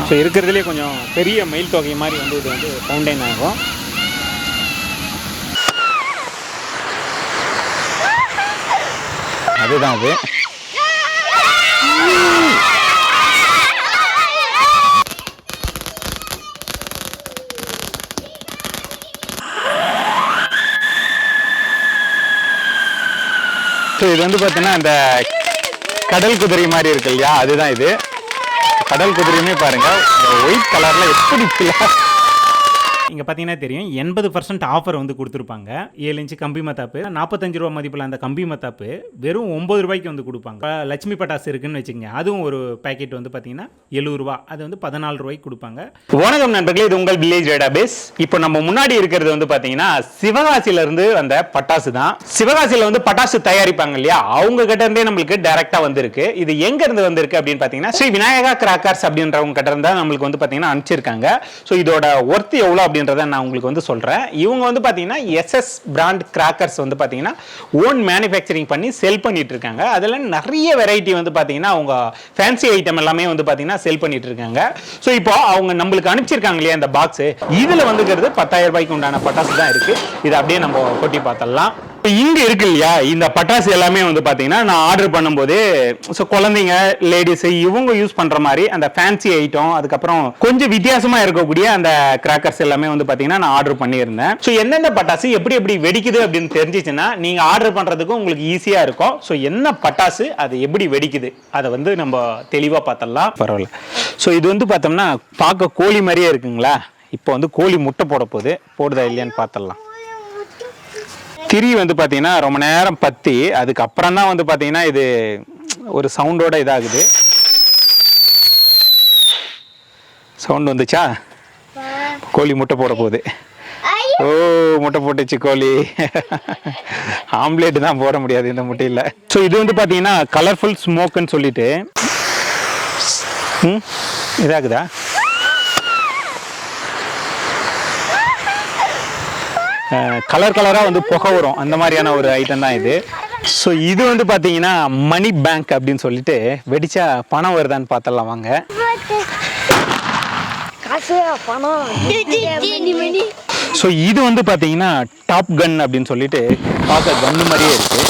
So இருக்கிறதுலே கொஞ்சம் பெரிய மைல் தொகை மாதிரி வந்து இது வந்து ஃபவுண்டைன் ஆகும். அதுதான் அது. ஸோ இது வந்து பார்த்தீங்கன்னா அந்த கடல் குதிரை மாதிரி இருக்கு இல்லையா, அதுதான் இது. கடல் குதிரையுமே பாருங்க ஒயிட் கலர்ல எப்படி இங்கே பார்த்தீங்கன்னா தெரியும் 80% ஆஃபர் வந்து கொடுத்துருப்பாங்க. 7 இன்ச்சு கம்பி மத்தாப்பு 45 ரூபா மதிப்பில் அந்த கம்பி மத்தாப்பு வெறும் 9 ரூபாய்க்கு வந்து கொடுப்பாங்க. லட்சுமி பட்டாசு இருக்குன்னு வச்சுக்கோங்க, அதுவும் ஒரு பேக்கெட் வந்து பார்த்தீங்கன்னா 70 ரூபா, அது வந்து 14 ரூபாய்க்கு கொடுப்பாங்க. வணக்கம் நண்பர்களே, இது உங்கள் வில்லேஜ் டேட்டாபேஸ். இப்போ நம்ம முன்னாடி இருக்கிறது வந்து பார்த்தீங்கன்னா சிவகாசியிலேருந்து வந்த பட்டாசு தான். சிவகாசியில் வந்து பட்டாசு தயாரிப்பாங்க இல்லையா, அவங்க கிட்ட இருந்தே நம்மளுக்கு டைரக்டாக வந்திருக்கு. இது எங்கேருந்து வந்திருக்கு அப்படின்னு பார்த்தீங்கன்னா ஸ்ரீவிநாயகா கிராக்கர்ஸ் அப்படின்றவங்க கிட்ட இருந்தால் நம்மளுக்கு வந்து பார்த்தீங்கன்னா அனுப்பிச்சிருக்காங்க. ஸோ இதோட ஒர்த் எவ்வளோ அப்படின்றத நான் உங்களுக்கு வந்து சொல்றேன். இவங்க வந்து பாத்தீங்கன்னா SS பிராண்ட் கிராக்கர்ஸ் வந்து பாத்தீங்கன்னா ஓன் மேனுஃபேக்சரிங் பண்ணி செல் பண்ணிட்டு இருக்காங்க. அதுல நிறைய வெரைட்டி வந்து பாத்தீங்கன்னா அவங்க ஃபேன்சி ஐட்டம் எல்லாமே வந்து பாத்தீங்கன்னா செல் பண்ணிட்டு இருக்காங்க. ஸோ இப்போ அவங்க நம்மளுக்கு அனுப்பிச்சிருக்காங்க இல்லையா இந்த பாக்ஸ், இதுல வந்துக்கிறது 10,000 ரூபாய்க்கு உண்டான பட்டாசு தான் இருக்கு. இது அப்படியே நம்ம கொட்டி பார்த்தலாம். இங்க இருக்கு இல்லையா இந்த பட்டாசு எல்லாமே வந்து பாத்தீங்கன்னா நான் ஆர்டர் பண்ணும்போது குழந்தைங்க லேடிஸ் இவங்க யூஸ் பண்ற மாதிரி அந்த ஃபேன்சி ஐட்டம், அதுக்கப்புறம் கொஞ்சம் வித்தியாசமா இருக்கக்கூடிய அந்த கிராக்கர்ஸ் எல்லாமே வந்து பாத்தீங்கன்னா நான் ஆர்டர் பண்ணியிருந்தேன். ஸோ எந்தெந்த பட்டாசு எப்படி எப்படி வெடிக்குது அப்படின்னு தெரிஞ்சிச்சுன்னா நீங்க ஆர்டர் பண்றதுக்கு உங்களுக்கு ஈஸியா இருக்கும். ஸோ என்ன பட்டாசு அது எப்படி வெடிக்குது அதை வந்து நம்ம தெளிவா பார்த்தலாம். பரவாயில்ல. ஸோ இது வந்து பார்த்தோம்னா பார்க்க கோழி மாதிரியே இருக்குங்களா. இப்போ வந்து கோழி முட்டை போட போடுதா இல்லையான்னு பார்த்தலாம். திரி வந்து பார்த்தீங்கன்னா ரொம்ப நேரம் பற்றி அதுக்கப்புறம் தான் வந்து பார்த்தீங்கன்னா இது ஒரு சவுண்டோட இதாகுது. சவுண்ட் வந்துச்சா, கோழி முட்டை போட போகுது. ஓ முட்டை போட்டுச்சு கோழி. ஆம்லேட் தான் போட முடியாது இந்த முட்டையில். ஸோ இது வந்து பார்த்தீங்கன்னா கலர்ஃபுல் ஸ்மோக்குன்னு சொல்லிட்டு இதாகுதா. கலர் கலராக வந்து புகை வரும், அந்த மாதிரியான ஒரு ஐட்டம் தான் இது. ஸோ இது வந்து பார்த்தீங்கன்னா மணி பேங்க் அப்படின்னு சொல்லிட்டு வெடிச்சா பணம் வருதான்னு பார்த்தலாம் வாங்க. ஸோ இது வந்து பார்த்தீங்கன்னா டாப் கன் அப்படின்னு சொல்லிட்டு பார்க்க கன்னு மாதிரியே இருக்கு.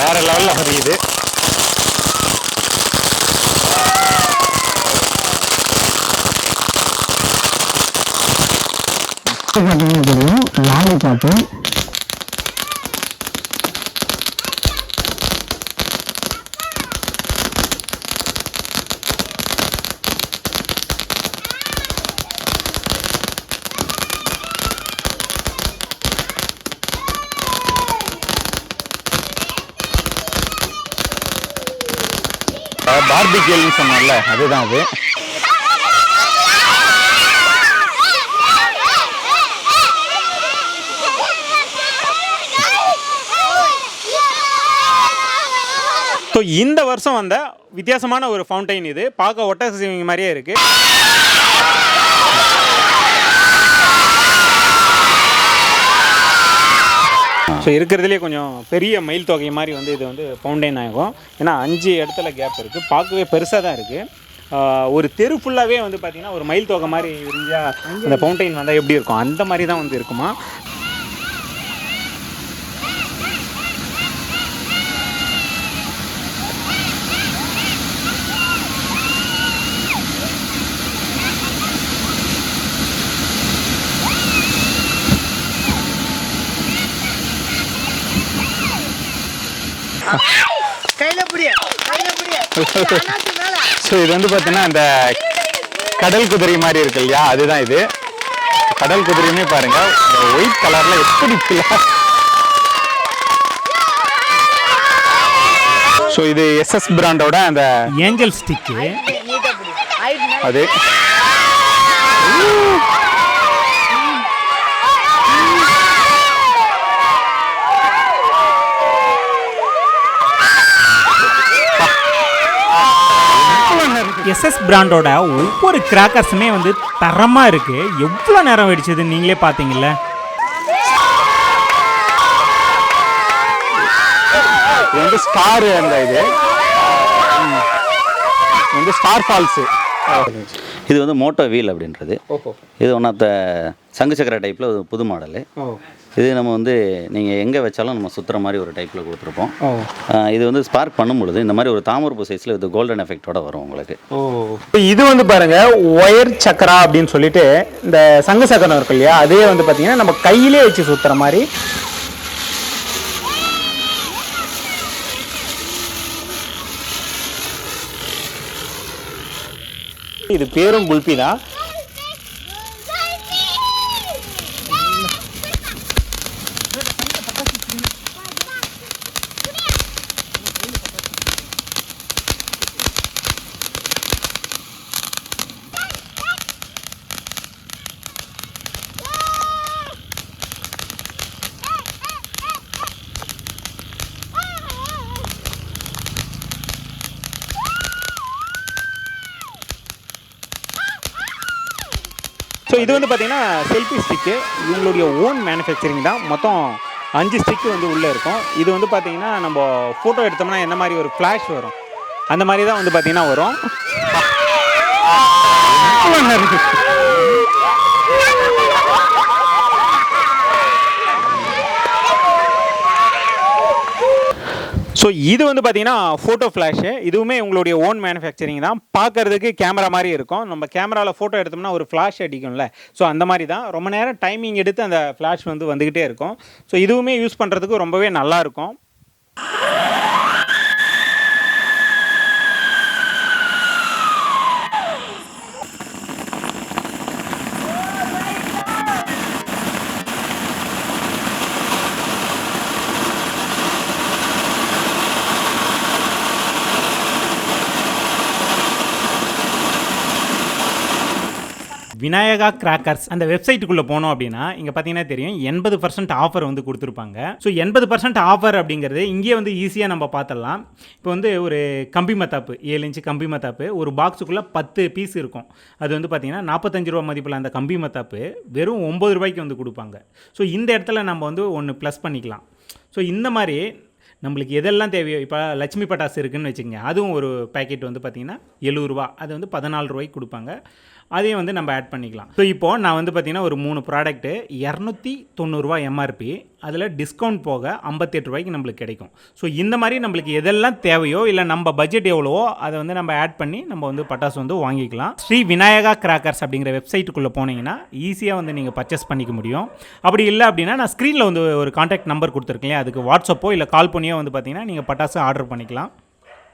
வேற லெவலில் வருது. லாலிபாப்பு பார்பிக்யூன்னு சொன்னால அதுதான் அது. ஸோ இந்த வருஷம் வந்த வித்தியாசமான ஒரு ஃபவுண்டைன் இது. பார்க்க ஒட்டக சிவிங் மாதிரியே இருக்கு. ஸோ இருக்கிறதுலே கொஞ்சம் பெரிய மைல் தொகை மாதிரி வந்து இது வந்து ஃபவுண்டைன் ஆகும். ஏன்னா 5 இடத்துல கேப் இருக்குது, பார்க்கவே பெருசாக தான் இருக்குது. ஒரு தெரு ஃபுல்லாகவே வந்து பார்த்திங்கன்னா ஒரு மைல் தொகை மாதிரி இருந்தால் அந்த ஃபவுண்டைன் வந்தால் எப்படி இருக்கும் அந்த மாதிரி தான் வந்து இருக்குமா. ஸோ இது வந்து பார்த்தீங்கன்னா அந்த கடல் குதிரை மாதிரி இருக்கு இல்லையா, அதுதான் இது. கடல் குதிரையுமே பாருங்க ஒயிட் கலர்ல எப்படி. ஸோ இது SS பிராண்டோட அந்த ஏஞ்சல் ஸ்டிக்கு அது. SS பிராண்டோட ஒவ்வொரு கிராக்கர்ஸுமே வந்து தரமாக இருக்குது. எவ்வளோ நேரம் வெடிச்சது நீங்களே பார்த்தீங்கல்ல. இது வந்து ஸ்டார் அந்த இது வந்து ஸ்டார் ஃபால்ஸு. இது வந்து மோட்டோ வீல் அப்படின்றது. இது ஒன் ஆஃப் த சங்கு சக்கர டைப்பில் ஒரு புது மாடலு. இது நம்ம வந்து நீங்கள் எங்கே வச்சாலும் நம்ம சுற்றுற மாதிரி ஒரு டைப்பில் கொடுத்துருப்போம். இது வந்து ஸ்பார்க் பண்ணும்பொழுது இந்த மாதிரி ஒரு தாமரப்பு சைஸில் இது கோல்டன் எஃபெக்டோட வரும் உங்களுக்கு. இது வந்து பாருங்க ஒயர் சக்கரா அப்படின்னு சொல்லிட்டு இந்த சங்கு சக்கரம் இருக்கு இல்லையா, அதே வந்து பார்த்தீங்கன்னா நம்ம கையிலே வச்சு சுற்றுற மாதிரி. இது பேரும் குல்பி தான். ஸோ இது வந்து பார்த்தீங்கன்னா செல்ஃபி ஸ்டிக்கு, இவங்களுடைய ஓன் மேனுஃபேக்சரிங் தான். மொத்தம் 5 ஸ்டிக்கு வந்து உள்ளே இருக்கும். இது வந்து பார்த்தீங்கன்னா நம்ம ஃபோட்டோ எடுத்தோம்னா என்ன மாதிரி ஒரு ஃப்ளாஷ் வரும், அந்த மாதிரி தான் வந்து பார்த்தீங்கன்னா வரும். ஸோ இது வந்து பார்த்தீங்கன்னா ஃபோட்டோ ஃப்ளாஷு, இதுவுமே உங்களுடைய ஓன் மேனுஃபேக்சரிங் தான். பார்க்குறதுக்கு கேமரா மாதிரி இருக்கும். நம்ம கேமராவில் ஃபோட்டோ எடுத்தோம்னா ஒரு ஃப்ளாஷ் அடிக்கும்ல, ஸோ அந்த மாதிரி தான். ரொம்ப நேரம் டைமிங் எடுத்து அந்த ஃப்ளாஷ் வந்து வந்துக்கிட்டே இருக்கும். ஸோ இதுவுமே யூஸ் பண்ணுறதுக்கு ரொம்பவே நல்லாயிருக்கும். விநாயகா கிராக்கர்ஸ் அந்த வெப்சைட்டுக்குள்ளே போனோம் அப்படின்னா இங்கே பார்த்தீங்கன்னா தெரியும் 80% ஆஃபர் வந்து கொடுத்துருப்பாங்க. ஸோ 80% ஆஃபர் அப்படிங்கிறது இங்கே வந்து ஈஸியாக நம்ம பார்த்துடலாம். இப்போ வந்து ஒரு கம்பி மத்தாப்பு 7 இன்ச்சு கம்பி மத்தாப்பு ஒரு பாக்ஸுக்குள்ளே 10 பீஸ் இருக்கும். அது வந்து பார்த்தீங்கன்னா 45 ரூபா மதிப்பில் அந்த கம்பி மத்தாப்பு வெறும் 9 ரூபாய்க்கு வந்து கொடுப்பாங்க. ஸோ இந்த இடத்துல நம்ம வந்து ஒன்று ப்ளஸ் பண்ணிக்கலாம். ஸோ இந்த மாதிரி நம்மளுக்கு எதெல்லாம் தேவையோ, இப்போ லட்சுமி பட்டாசு இருக்குதுன்னு வச்சுக்கோங்க, அதுவும் ஒரு பேக்கெட் வந்து பார்த்திங்கன்னா 70 ரூபா, அது வந்து 14 ரூபாய்க்கு கொடுப்பாங்க. அதையும் வந்து நம்ம ஆட் பண்ணிக்கலாம். ஸோ இப்போது நான் வந்து பார்த்திங்கன்னா ஒரு 3 ப்ராடக்ட்டு 290 ரூபா எம்ஆர்பி, அதில் டிஸ்கவுண்ட் போக 58 ரூபாய்க்கு நம்மளுக்கு கிடைக்கும். ஸோ இந்த மாதிரி நம்மளுக்கு எதெல்லாம் தேவையோ இல்லை நம்ம பட்ஜெட் எவ்வளவோ அதை வந்து நம்ம ஆட் பண்ணி நம்ம வந்து பட்டாசு வந்து வாங்கிக்கலாம். ஸ்ரீ விநாயகா கிராக்கர்ஸ் அப்படிங்கிற வெப்சைட்டுக்குள்ளே போனீங்கன்னா ஈஸியாக வந்து நீங்கள் பர்ச்சேஸ் பண்ணிக்க முடியும். அப்படி இல்லை அப்படின்னா நான் ஸ்க்ரீனில் வந்து ஒரு கான்டாக்ட் நம்பர் கொடுத்துருக்கேன், அதுக்கு வாட்ஸ்அப்போ இல்லை கால் பண்ணியோ வந்து பார்த்திங்கன்னா நீங்கள் பட்டாசு ஆர்டர் பண்ணிக்கலாம்.